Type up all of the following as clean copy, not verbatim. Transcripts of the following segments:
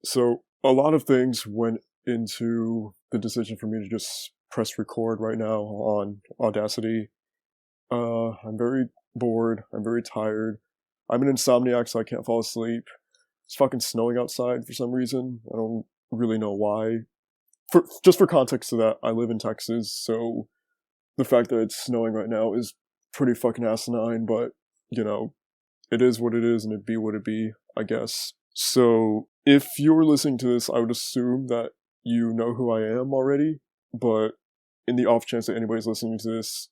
So a lot of things went into the decision for me to just press record right now on Audacity. I'm very bored. I'm very tired. I'm an insomniac, so I can't fall asleep. It's fucking snowing outside for some reason. I don't really know why. For context to that, I live in Texas, so the fact that it's snowing right now is pretty fucking asinine. But you know, it is what it is, and it be what it be, I guess. So, if you're listening to this, I would assume that you know who I am already, but in the off chance that anybody's listening to this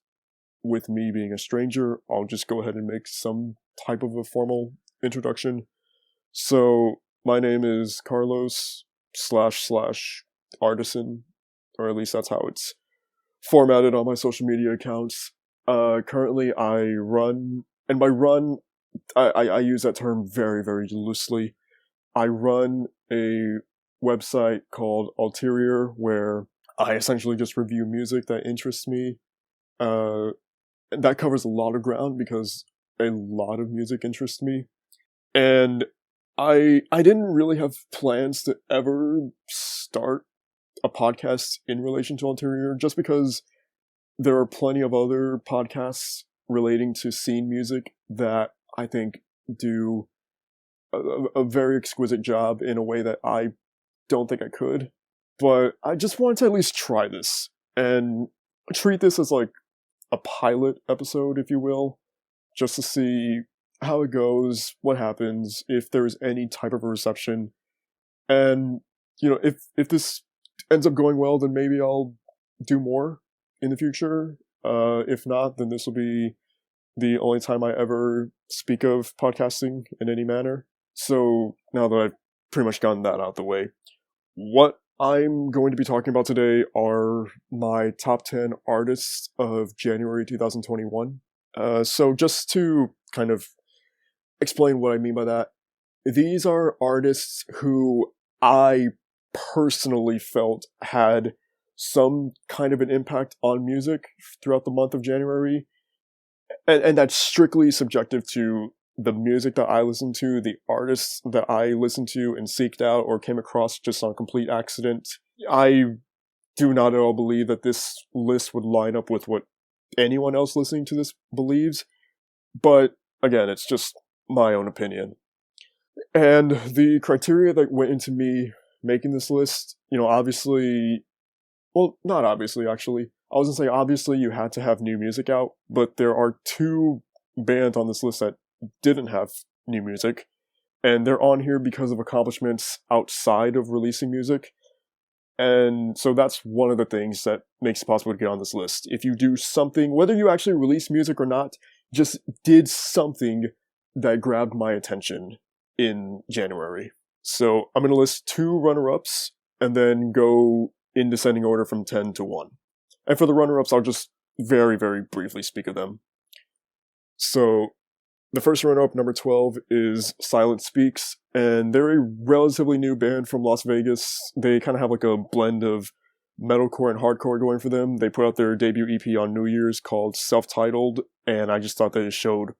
with me being a stranger, I'll just go ahead and make some type of a formal introduction. So, my name is Carlos slash artisan, or at least that's how it's formatted on my social media accounts. Currently I run, and by run, I use that term very, very loosely. I run a website called Alteriior where I essentially just review music that interests me. And that covers a lot of ground because a lot of music interests me. And I didn't really have plans to ever start a podcast in relation to Alteriior just because there are plenty of other podcasts relating to scene music that I think do a very exquisite job in a way that I don't think I could. But I just wanted to at least try this and treat this as like a pilot episode, if you will, just to see how it goes, what happens, if there's any type of a reception. And, you know, if this ends up going well, then maybe I'll do more in the future. If not, then this will be the only time I ever speak of podcasting in any manner. So now that I've pretty much gotten that out of the way, what I'm going to be talking about today are my top 10 artists of January 2021. So just to kind of explain what I mean by that, these are artists who I personally felt had some kind of an impact on music throughout the month of January. And that's strictly subjective to the music that I listened to, the artists that I listened to and seeked out or came across just on complete accident. I do not at all believe that this list would line up with what anyone else listening to this believes. But again, it's just my own opinion. And the criteria that went into me making this list, obviously, well, not obviously, actually. I was gonna say, obviously, you had to have new music out, but there are two bands on this list that didn't have new music, and they're on here because of accomplishments outside of releasing music. And so that's one of the things that makes it possible to get on this list. If you do something, whether you actually release music or not, just did something that grabbed my attention in January. So I'm going to list two runner-ups and then go in descending order from 10 to 1. And for the runner-ups, I'll just very, very briefly speak of them. So the first runner-up, number 12, is Silent Speaks, and they're a relatively new band from Las Vegas. They kind of have like a blend of metalcore and hardcore going for them. They put out their debut EP on New Year's called Self-Titled, and I just thought that it showed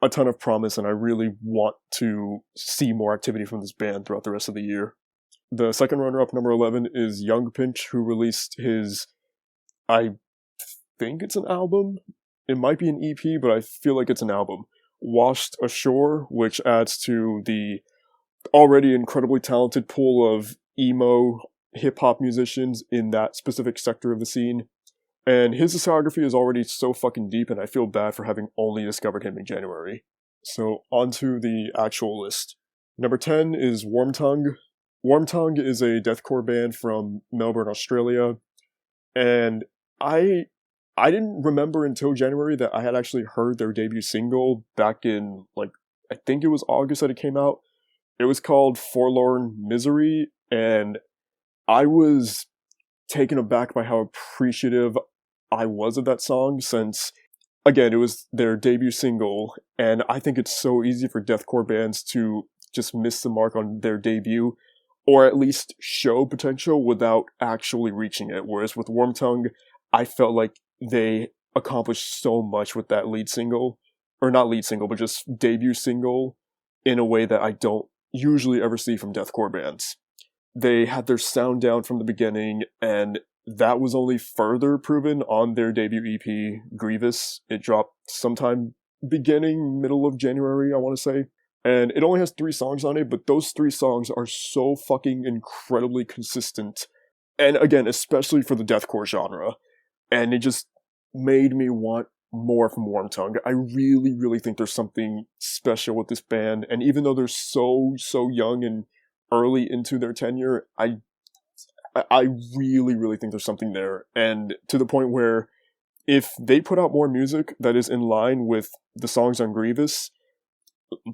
a ton of promise, and I really want to see more activity from this band throughout the rest of the year. The second runner-up, number 11, is Young Pinch, who released his, I think it's an album. It might be an EP, but I feel like it's an album. Washed Ashore, which adds to the already incredibly talented pool of emo hip-hop musicians in that specific sector of the scene. And his discography is already so fucking deep, and I feel bad for having only discovered him in January. So, on to the actual list. Number 10 is Warm Tongue. Warm Tongue is a deathcore band from Melbourne, Australia. And I didn't remember until January that I had actually heard their debut single back in, I think it was August that it came out. It was called Forlorn Misery, and I was taken aback by how appreciative I was of that song, since, again, it was their debut single, and I think it's so easy for deathcore bands to just miss the mark on their debut, or at least show potential without actually reaching it, whereas with Warm Tongue, I felt like they accomplished so much with that lead single, or not lead single, but just debut single, in a way that I don't usually ever see from deathcore bands. They had their sound down from the beginning, and that was only further proven on their debut EP, Grievous. It dropped sometime middle of January, I want to say. And it only has 3 songs on it, but those 3 songs are so fucking incredibly consistent. And again, especially for the deathcore genre. And it just made me want more from Warm Tongue. I really, really think there's something special with this band. And even though they're so young and early into their tenure, I really, really think there's something there. And to the point where if they put out more music that is in line with the songs on Grievous,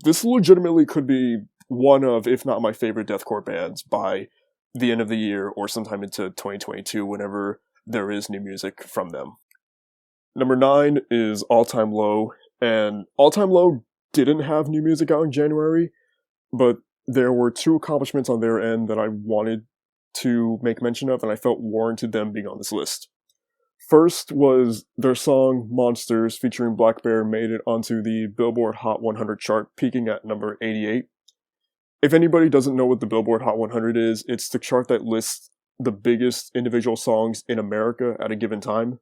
this legitimately could be one of, if not my favorite deathcore bands by the end of the year or sometime into 2022 whenever there is new music from them. Number 9 is All Time Low, and All Time Low didn't have new music out in January, but there were 2 accomplishments on their end that I wanted to make mention of, and I felt warranted them being on this list. First was their song Monsters featuring Black Bear made it onto the Billboard Hot 100 chart, peaking at number 88. If anybody doesn't know what the Billboard Hot 100 is, it's the chart that lists the biggest individual songs in America at a given time.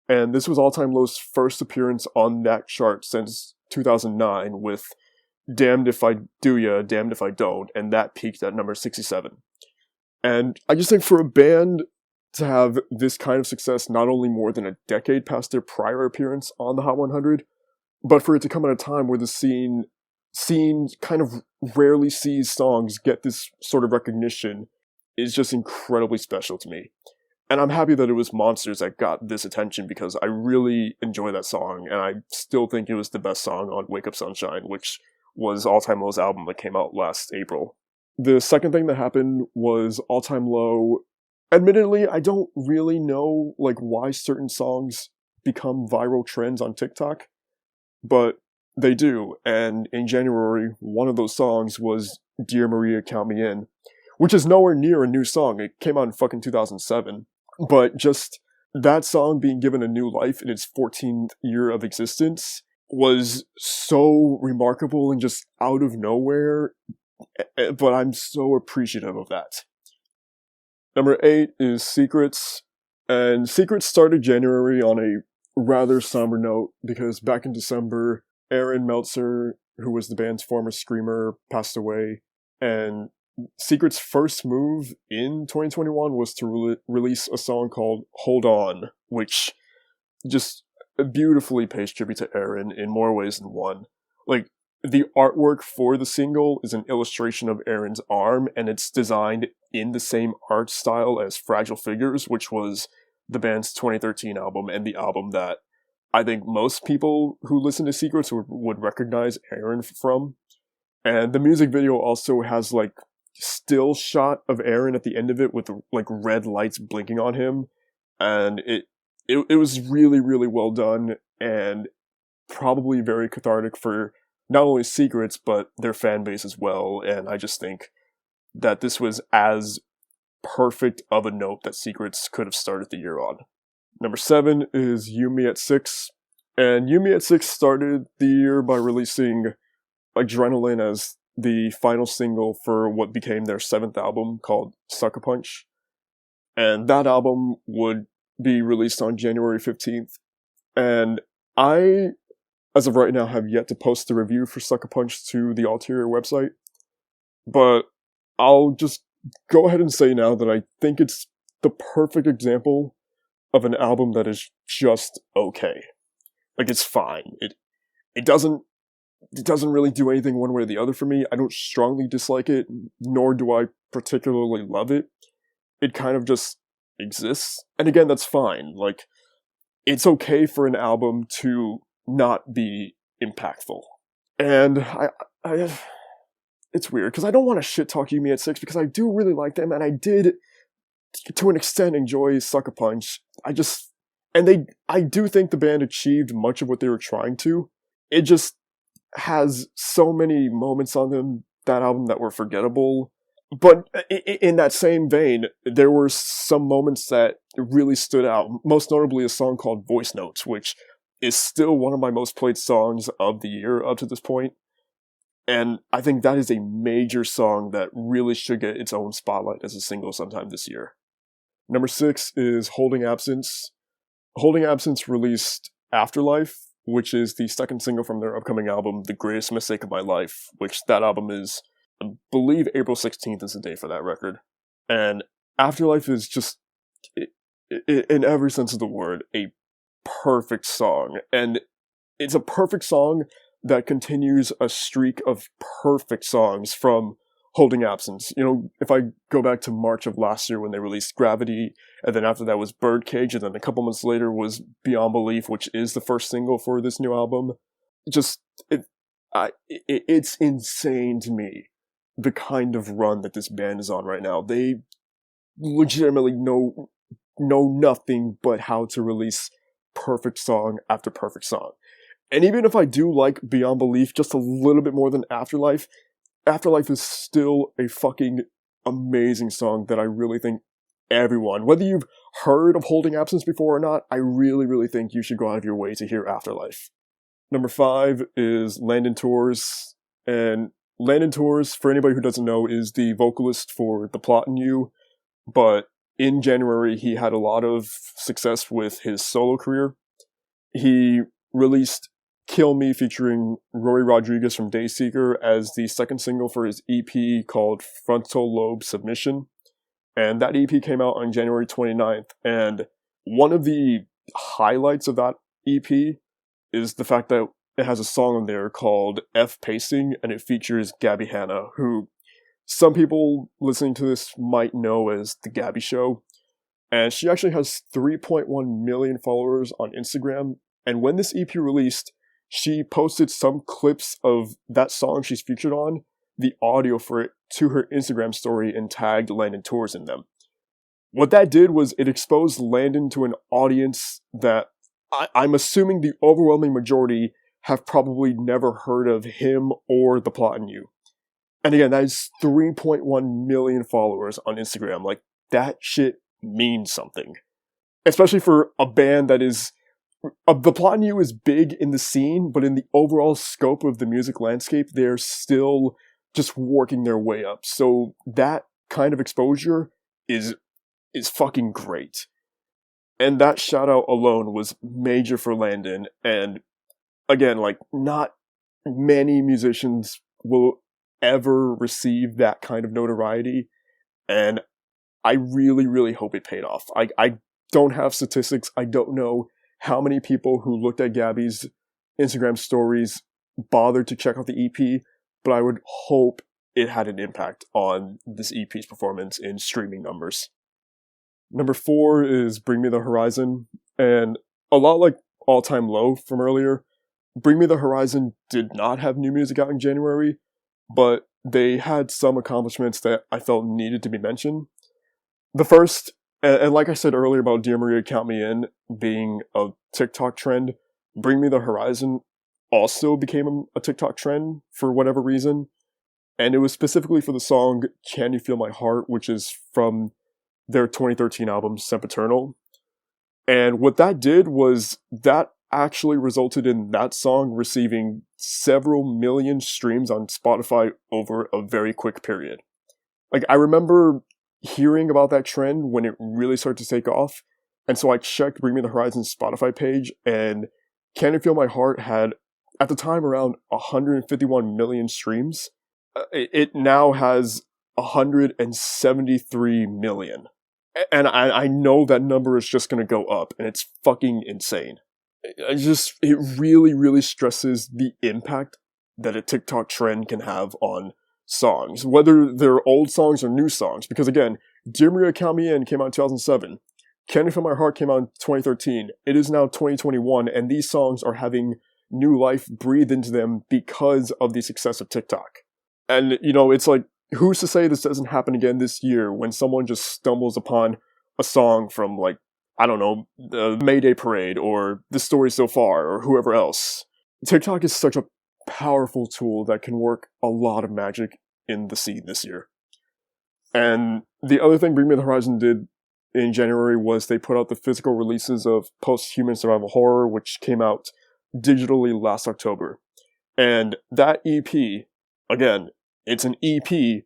And this was All Time Low's first appearance on that chart since 2009 with Damned If I Do Ya, Damned If I Don't, and that peaked at number 67. And I just think for a band to have this kind of success not only more than a decade past their prior appearance on the Hot 100, but for it to come at a time where the scene kind of rarely sees songs get this sort of recognition is just incredibly special to me. And I'm happy that it was Monsters that got this attention because I really enjoy that song, and I still think it was the best song on Wake Up Sunshine, which was All Time Low's album that came out last April. The second thing that happened was All Time Low. Admittedly, I don't really know why certain songs become viral trends on TikTok, but they do. And in January, one of those songs was Dear Maria, Count Me In, which is nowhere near a new song. It came out in fucking 2007. But just that song being given a new life in its 14th year of existence was so remarkable and just out of nowhere. But I'm so appreciative of that. Number 8 is Secrets. And Secrets started January on a rather somber note because back in December, Aaron Meltzer, who was the band's former screamer, passed away. And Secret's first move in 2021 was to release a song called Hold On, which just beautifully pays tribute to Aaron in more ways than one. The artwork for the single is an illustration of Aaron's arm, and it's designed in the same art style as Fragile Figures, which was the band's 2013 album, and the album that I think most people who listen to Secrets would recognize Aaron from. And the music video also has still shot of Aaron at the end of it with red lights blinking on him, and it was really, really well done and probably very cathartic for not only Secrets but their fan base as well. And I just think that this was as perfect of a note that Secrets could have started the year on. Number 7 is You Me at 6, and You Me at 6 started the year by releasing Adrenaline as the final single for what became their 7th album called Sucker Punch. And that album would be released on January 15th. And I, as of right now, have yet to post the review for Sucker Punch to the Alteriior website. But I'll just go ahead and say now that I think it's the perfect example of an album that is just okay. It's fine. It doesn't really do anything one way or the other for me. I don't strongly dislike it, nor do I particularly love it. It kind of just exists. And again, that's fine. It's okay for an album to not be impactful. And I it's weird, because I don't want to shit talk You Me at 6, because I do really like them, and I did, to an extent, enjoy Sucker Punch. I do think the band achieved much of what they were trying to. It just has so many moments on them, that album, that were forgettable. But in that same vein, there were some moments that really stood out, most notably a song called Voice Notes, which is still one of my most played songs of the year up to this point. And I think that is a major song that really should get its own spotlight as a single sometime this year. Number 6 is Holding Absence. Holding Absence released Afterlife, which is the second single from their upcoming album, The Greatest Mistake of My Life, which that album is, I believe April 16th is the date for that record. And Afterlife is just, in every sense of the word, a perfect song. And it's a perfect song that continues a streak of perfect songs from Holding Absence. You know, if I go back to March of last year when they released Gravity, and then after that was Birdcage, and then a couple months later was Beyond Belief, which is the first single for this new album. Just, it's insane to me, the kind of run that this band is on right now. They legitimately know nothing but how to release perfect song after perfect song. And even if I do like Beyond Belief just a little bit more than Afterlife, Afterlife is still a fucking amazing song that I really think everyone, whether you've heard of Holding Absence before or not, I really, really think you should go out of your way to hear Afterlife. Number 5 is Landon Tours. And Landon Tours, for anybody who doesn't know, is the vocalist for The Plot in You. But in January, he had a lot of success with his solo career. He released Kill Me featuring Rory Rodriguez from Dayseeker as the second single for his EP called Frontal Lobe Submission. And that EP came out on January 29th. And one of the highlights of that EP is the fact that it has a song on there called F Pacing, and it features Gabby Hanna, who some people listening to this might know as The Gabby Show. And she actually has 3.1 million followers on Instagram. And when this EP released, she posted some clips of that song she's featured on, the audio for it, to her Instagram story and tagged Landon Tours in them. What that did was it exposed Landon to an audience that I'm assuming the overwhelming majority have probably never heard of him or The Plot in You. And again, that is 3.1 million followers on Instagram. Like, that shit means something. Especially for a band that is... The Plot in You is big in the scene, but in the overall scope of the music landscape, they're still just working their way up. So that kind of exposure is fucking great. And that shout out alone was major for Landon. And again, like, not many musicians will ever receive that kind of notoriety. And I really, really hope it paid off. I don't have statistics. I don't know how many people who looked at Gabby's Instagram stories bothered to check out the EP, but I would hope it had an impact on this EP's performance in streaming numbers. Number 4 is Bring Me the Horizon, and a lot like All Time Low from earlier, Bring Me the Horizon did not have new music out in January, but they had some accomplishments that I felt needed to be mentioned. The first, and like I said earlier about Dear Maria Count Me In being a TikTok trend, Bring Me the Horizon also became a TikTok trend for whatever reason. And it was specifically for the song Can You Feel My Heart, which is from their 2013 album Sempiternal. And what that did was that actually resulted in that song receiving several million streams on Spotify over a very quick period. Like, I remember hearing about that trend when it really started to take off, and so I checked Bring Me the Horizon's Spotify page, and Can You Feel My Heart had, at the time, around 151 million streams. It now has 173 million. And I know that number is just going to go up, and it's fucking insane. It really, really stresses the impact that a TikTok trend can have on songs, whether they're old songs or new songs. Because again, Dear Maria Count Me In came out in 2007. Can You Feel My Heart came out in 2013. It is now 2021, and these songs are having new life breathed into them because of the success of TikTok. And, you know, it's like, who's to say this doesn't happen again this year when someone just stumbles upon a song from, like, I don't know, the Mayday Parade or The Story So Far or whoever else. TikTok is such a powerful tool that can work a lot of magic in the scene this year. And the other thing Bring Me the Horizon did in January was they put out the physical releases of Post-Human Survival Horror, which came out digitally last October. And that EP again, it's an EP,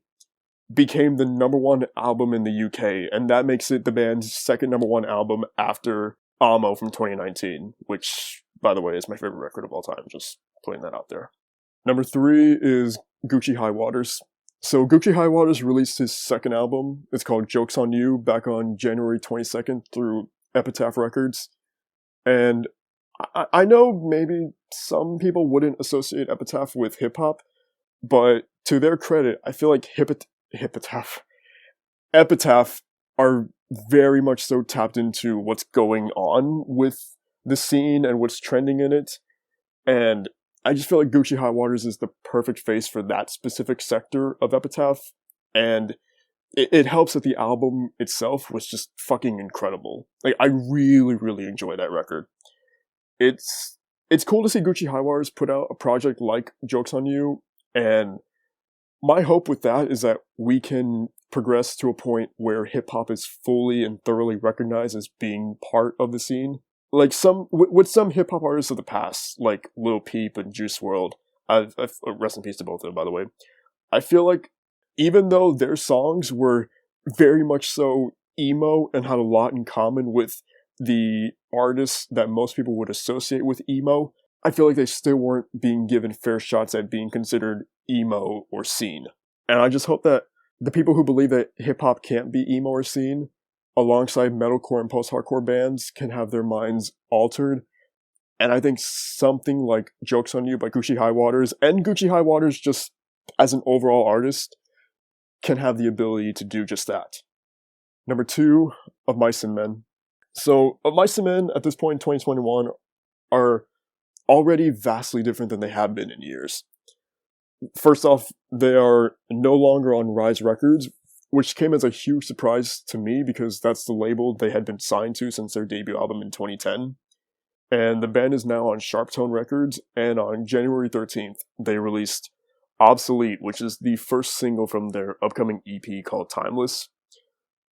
became the #1 album in the UK, and that makes it the band's second #1 album after Amo from 2019, which, by the way, is my favorite record of all time, just putting that out there. Number 3 is Gucci High Waters. So Gucci High Waters released his second album. It's called Joke's on You, back on January 22nd through Epitaph Records. And I know maybe some people wouldn't associate Epitaph with hip-hop, but to their credit, I feel like Epitaph are very much so tapped into what's going on with the scene and what's trending in it. And I just feel like Gucci High Waters is the perfect face for that specific sector of Epitaph. And it helps that the album itself was just fucking incredible. Like, I really, really enjoy that record. It's cool to see Gucci High Waters put out a project like Joke's on You, and my hope with that is that we can progress to a point where hip-hop is fully and thoroughly recognized as being part of the scene. Like with some hip-hop artists of the past, like Lil Peep and Juice WRLD, I've rest in peace to both of them, by the way. I feel like even though their songs were very much so emo and had a lot in common with the artists that most people would associate with emo, I feel like they still weren't being given fair shots at being considered emo or scene. And I just hope that the people who believe that hip-hop can't be emo or scene, alongside metalcore and post-hardcore bands, can have their minds altered. And I think something like Joke's on You by Gucci High Waters, and Gucci High Waters just as an overall artist, can have the ability to do just that. Number 2, Of Mice and Men. So, Of Mice and Men, at this point in 2021, are already vastly different than they have been in years. First off, they are no longer on Rise Records, which came as a huge surprise to me because that's the label they had been signed to since their debut album in 2010. And the band is now on Sharptone Records, and on January 13th, they released Obsolete, which is the first single from their upcoming EP called Timeless.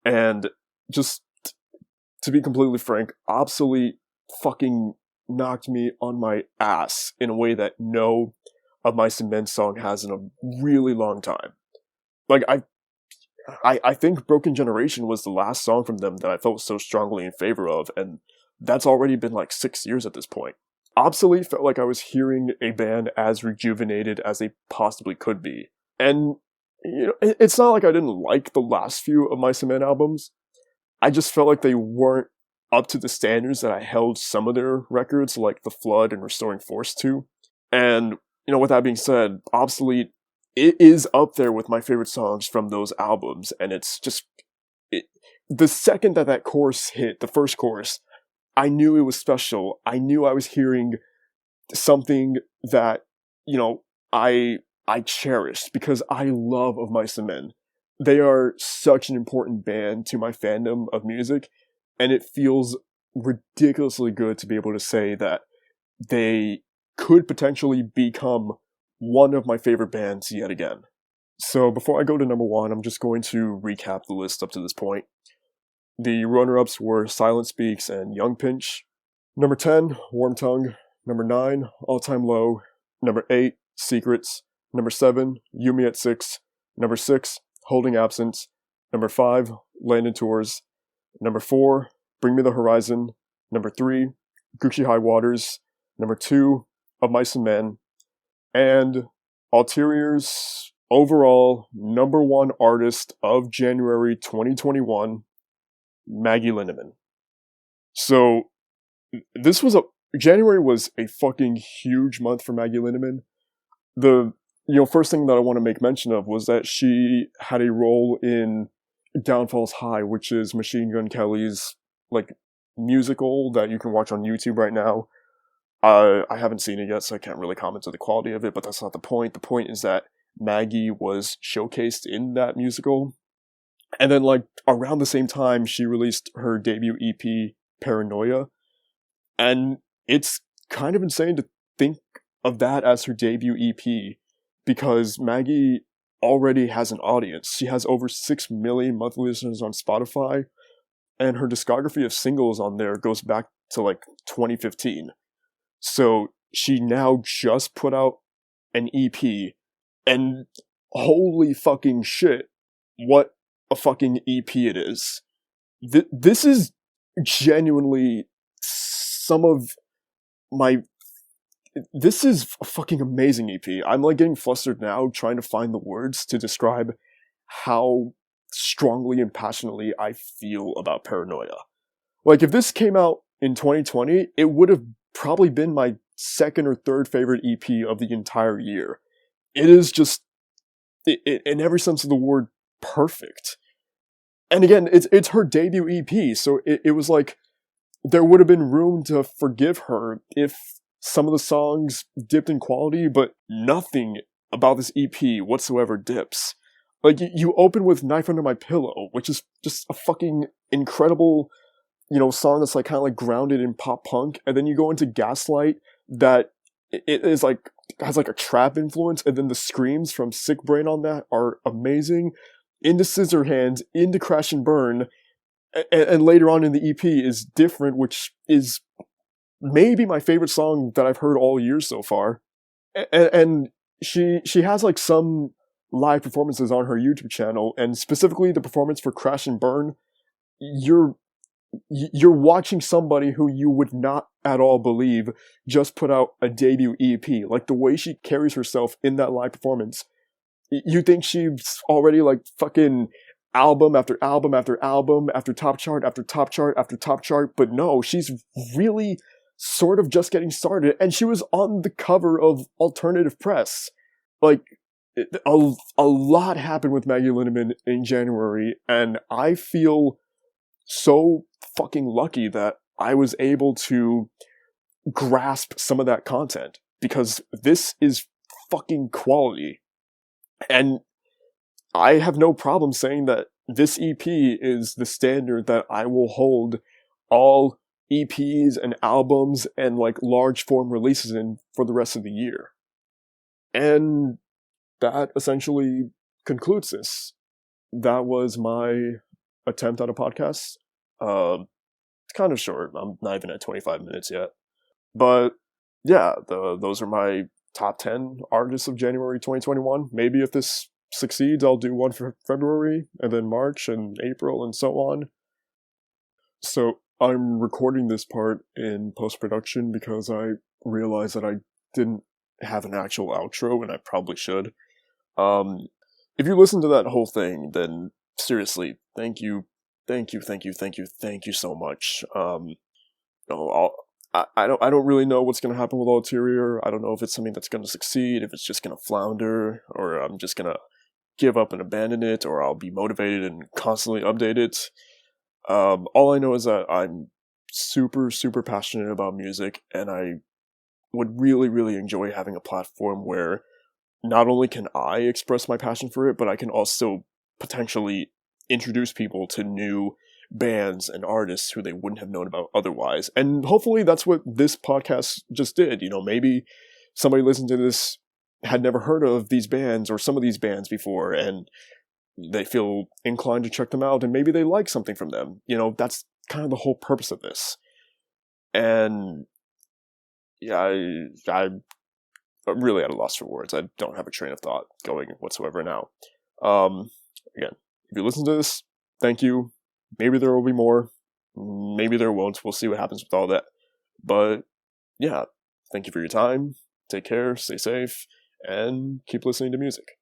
And just to be completely frank, Obsolete fucking knocked me on my ass in a way that no Of Mice and Men song has in a really long time. Like, I think Broken Generation was the last song from them that I felt so strongly in favor of, and that's already been like 6 years at this point. Obsolete felt like I was hearing a band as rejuvenated as they possibly could be. And, you know, it's not like I didn't like the last few Of Mice and Men albums. I just felt like they weren't up to the standards that I held some of their records, like The Flood and Restoring Force to. And, you know, with that being said, Obsolete, it is up there with my favorite songs from those albums, and it's just... the second that chorus hit, the first chorus, I knew it was special. I knew I was hearing something that, you know, I cherished, because I love Of Mice and Men. They are such an important band to my fandom of music, and it feels ridiculously good to be able to say that they could potentially become one of my favorite bands yet again. So before I go to number 1, I'm just going to recap the list up to this point. The runner-ups were Silent Speaks and Young Pinch. Number 10, Warm Tongue. Number 9, All Time Low. Number 8, Secrets. Number 7, Yumi at 6. Number 6, Holding Absence. Number 5, Landon Tours. Number 4, Bring Me the Horizon. Number 3, Gucci High Waters. Number 2, Of Mice and Men. And Alteriior's overall number 1 artist of January 2021, Maggie Lindemann. So, January was a fucking huge month for Maggie Lindemann. The, first thing that I want to make mention of was that she had a role in Downfall's High, which is Machine Gun Kelly's, musical that you can watch on YouTube right now. I haven't seen it yet, so I can't really comment on the quality of it, but that's not the point. The point is that Maggie was showcased in that musical. And then, around the same time, she released her debut EP, Paranoia. And it's kind of insane to think of that as her debut EP, because Maggie already has an audience. She has over 6 million monthly listeners on Spotify, and her discography of singles on there goes back to, 2015. So she now just put out an EP And holy fucking shit, what a fucking EP it is. This is genuinely some of my... This is a fucking amazing EP. I'm like getting flustered now trying to find the words to describe how strongly and passionately I feel about Paranoia. Like, if this came out in 2020, it would have probably been my second or third favorite EP of the entire year. It is just, in every sense of the word, perfect. And again, it's her debut EP, so it was like, there would have been room to forgive her if some of the songs dipped in quality, but nothing about this EP whatsoever dips. Like, you open with Knife Under My Pillow, which is just a fucking incredible, song that's like kind of like grounded in pop punk, and then you go into Gaslight that it is like, has like a trap influence, and then the screams from Sick Brain on that are amazing. Into Scissorhands, into Crash and Burn, and later on in the EP is Different, which is maybe my favorite song that I've heard all year so far. And she has like some live performances on her YouTube channel, and specifically the performance for Crash and Burn. You're watching somebody who you would not at all believe just put out a debut EP. Like, the way she carries herself in that live performance, you think she's already like fucking album after album after album after top chart after top chart after top chart, but no, she's really sort of just getting started, and she was on the cover of Alternative Press. Like, a lot happened with Maggie Lindemann in January, and I feel so fucking lucky that I was able to grasp some of that content, because this is fucking quality. And I have no problem saying that this EP is the standard that I will hold all EPs and albums and like large form releases in for the rest of the year. And that essentially concludes this. That was my attempt at a podcast. It's kind of short. I'm not even at 25 minutes yet. But yeah, those are my top 10 artists of January 2021. Maybe if this succeeds, I'll do one for February, and then March and April and so on. So I'm recording this part in post-production because I realized that I didn't have an actual outro, and I probably should. If you listen to that whole thing, then seriously, thank you so much. I don't really know what's gonna happen with Alteriior. I don't know if it's something that's gonna succeed, if it's just gonna flounder, or I'm just gonna give up and abandon it, or I'll be motivated and constantly update it. All I know is that I'm super, super passionate about music, and I would really, really enjoy having a platform where not only can I express my passion for it, but I can also potentially introduce people to new bands and artists who they wouldn't have known about otherwise. And hopefully that's what this podcast just did. Maybe somebody listened to this, had never heard of these bands or some of these bands before, and they feel inclined to check them out, and maybe they like something from them. That's kind of the whole purpose of this. And yeah, I'm really at a loss for words. I don't have a train of thought going whatsoever now. Again, if you listen to this, thank you. Maybe there will be more. Maybe there won't. We'll see what happens with all that. But yeah, thank you for your time. Take care, stay safe, and keep listening to music.